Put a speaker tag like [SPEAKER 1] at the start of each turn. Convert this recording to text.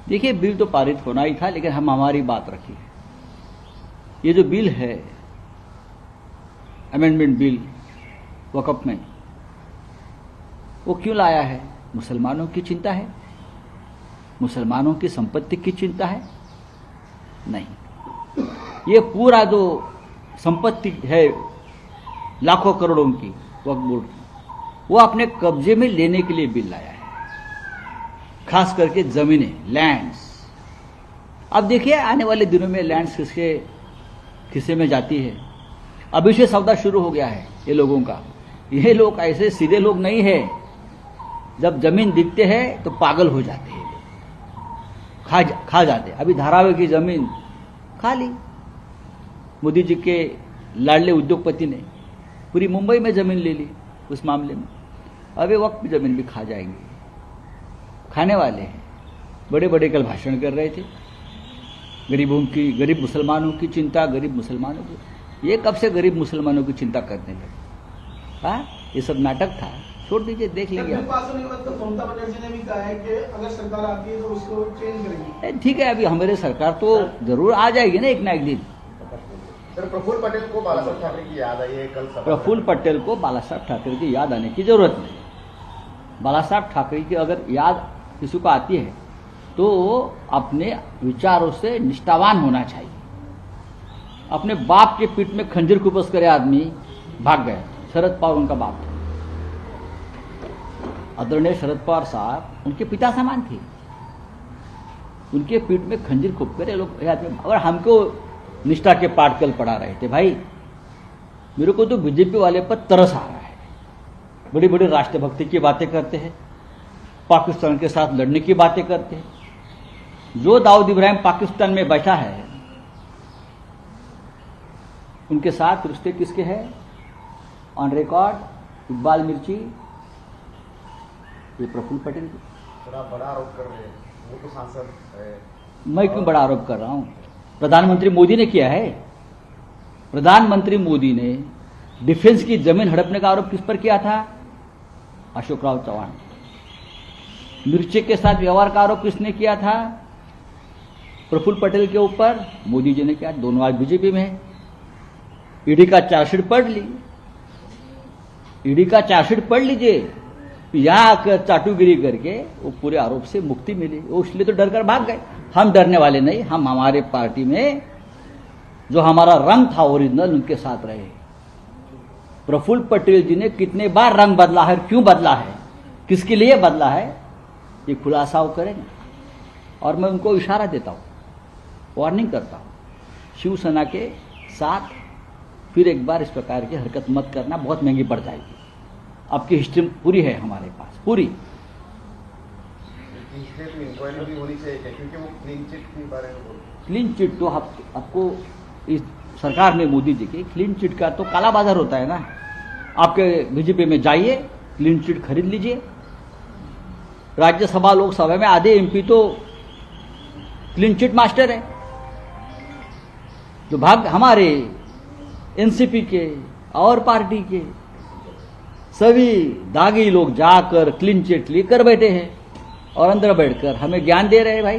[SPEAKER 1] देखिए, बिल तो पारित होना ही था, लेकिन हम हमारी बात रखी है। ये जो बिल है, अमेंडमेंट बिल वक़्फ़ में, वो क्यों लाया है? मुसलमानों की चिंता है? मुसलमानों की संपत्ति की चिंता है? नहीं। ये पूरा जो संपत्ति है लाखों करोड़ों की वक्फ बोर्ड की, वो अपने कब्जे में लेने के लिए बिल लाया है, खास करके जमीनें, लैंड्स। अब देखिए आने वाले दिनों में लैंड्स किसके खिस्से में जाती है। अभी से सौदा शुरू हो गया है ये लोगों का। ये लोग ऐसे सीधे लोग नहीं है, जब जमीन दिखते हैं तो पागल हो जाते हैं, खा जाते। अभी धारावी की जमीन खा ली मोदी जी के लाडले उद्योगपति ने, पूरी मुंबई में जमीन ले ली उस मामले में। अभी वक्त की जमीन भी खा जाएंगे, खाने वाले हैं। बड़े बड़े कल भाषण कर रहे थे, गरीबों की, गरीब मुसलमानों की चिंता, गरीब मुसलमानों की। ये कब से गरीब मुसलमानों की चिंता करने लगे? हाँ, ये सब नाटक था, छोड़ दीजिए, देख लेंगे।
[SPEAKER 2] ममता बनर्जी ने भी कहा है कि अगर सरकार आती है तो उसको चेंज करेंगे।
[SPEAKER 1] ठीक है, अभी हमारे सरकार तो जरूर आ जाएगी ना एक ना एक दिन।
[SPEAKER 3] प्रफुल्ल पटेल को बालासाहेब ठाकरे की याद आई है कल।
[SPEAKER 1] प्रफुल्ल पटेल को बालासाहेब ठाकरे की याद आने की जरूरत नहीं। बालासाहेब ठाकरे की अगर याद किसी को आती है तो अपने विचारों से निष्ठावान होना चाहिए। अपने बाप के पीठ में खंजर खुपस करे आदमी भाग गए। शरद पवार उनका बाप था, आदरणीय शरद पवार साहब उनके पिता समान थे। उनके पीठ में खंजर खुप करे लोग आदमी। और हमको निष्ठा के पाठ कल पढ़ा रहे थे। भाई, मेरे को तो बीजेपी वाले पर तरस आ रहा है। बड़ी बड़ी राष्ट्रभक्ति की बातें करते हैं, पाकिस्तान के साथ लड़ने की बातें करते हैं। जो दाऊद इब्राहिम पाकिस्तान में बैठा है, उनके साथ रिश्ते किसके हैं? ऑन रिकॉर्ड इकबाल मिर्ची, ये प्रफुल्ल पटेल की।
[SPEAKER 3] बड़ा आरोप कर रहे हैं, वो तो सांसद है।
[SPEAKER 1] मैं क्यों बड़ा आरोप कर रहा हूं? प्रधानमंत्री मोदी ने किया है। प्रधानमंत्री मोदी ने डिफेंस की जमीन हड़पने का आरोप किस पर किया था? अशोक राव चौहान। मिर्ची के साथ व्यवहार का आरोप किसने किया था? प्रफुल्ल पटेल के ऊपर मोदी जी ने किया। दोनों आज बीजेपी में है। ईडी का चार्जशीट पढ़ ली, ईडी का चार्जशीट पढ़ लीजिए। यहां आकर चाटुगिरी करके वो पूरे आरोप से मुक्ति मिली। वो इसलिए तो डर कर भाग गए। हम डरने वाले नहीं, हम हमारे पार्टी में जो हमारा रंग था ओरिजिनल, उनके साथ रहे। प्रफुल्ल पटेल जी ने कितने बार रंग बदला है, क्यों बदला है, किसके लिए बदला है, ये खुलासा वो करेंगे। और मैं उनको इशारा देता हूं, वार्निंग करता हूं, शिवसेना के साथ फिर एक बार इस प्रकार की हरकत मत करना, बहुत महंगी पड़ जाएगी। आपकी हिस्ट्री पूरी है हमारे पास, पूरी।
[SPEAKER 3] इंक्वायरी भी होनी चाहिए, क्योंकि वो क्लीन चिट के बारे में बोल।
[SPEAKER 1] क्लीन चिट तो आपको इस सरकार ने, मोदी जी की क्लीन चिट का तो काला बाजार होता है ना। आपके बीजेपी में जाइए, क्लीन चिट खरीद लीजिए। राज्यसभा लोकसभा में आधे एमपी तो क्लीन चिट मास्टर है। जो भाग हमारे एनसीपी के और पार्टी के सभी दागी लोग जाकर क्लीन चिट लेकर बैठे हैं और अंदर बैठकर हमें ज्ञान दे रहे हैं। भाई,